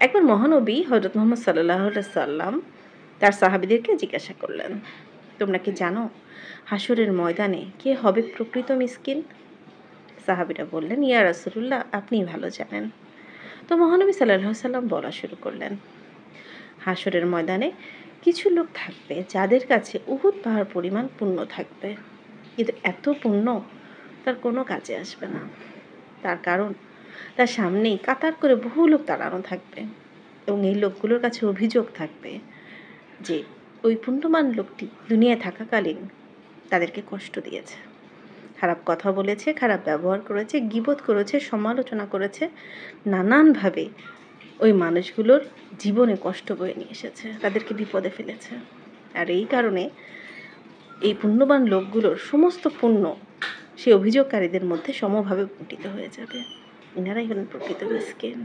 একবার মহানবী হযরত মুহাম্মদ সাল্লাল্লাহু আলাইহি সাল্লাম তার সাহাবীদেরকে জিজ্ঞাসা করলেন, তোমরা কি জানো হাসরের ময়দানে কে হবে প্রকৃত মিসকিন? সাহাবীরা বললেন, ইয়া রাসূলুল্লাহ, আপনিই ভালো জানেন। তো মহানবী সাল্লাল্লাহু আলাইহি সাল্লাম বলা শুরু করলেন, হাসরের ময়দানে কিছু লোক থাকবে যাদের কাছে উহুদ পাহাড় পরিমাণ পুণ্য থাকবে, কিন্তু এত পুণ্য তার কোনো কাজে আসবে না। তার কারণ তার সামনেই কাতার করে বহু লোক দাঁড়ানো থাকবে এবং এই লোকগুলোর কাছে অভিযোগ থাকবে যে ওই পুণ্যবান লোকটি দুনিয়ায় থাকাকালীন তাদেরকে কষ্ট দিয়েছে, খারাপ কথা বলেছে, খারাপ ব্যবহার করেছে, গীবত করেছে, সমালোচনা করেছে, নানানভাবে ওই মানুষগুলোর জীবনে কষ্ট বয়ে নিয়ে এসেছে, তাদেরকে বিপদে ফেলেছে। আর এই কারণে এই পুণ্যবান লোকগুলোর সমস্ত পুণ্য সেই অভিযোগকারীদের মধ্যে সমভাবে বণ্টিত হয়ে যাবে। এনারাই হলেন প্রকৃত মিসকিন।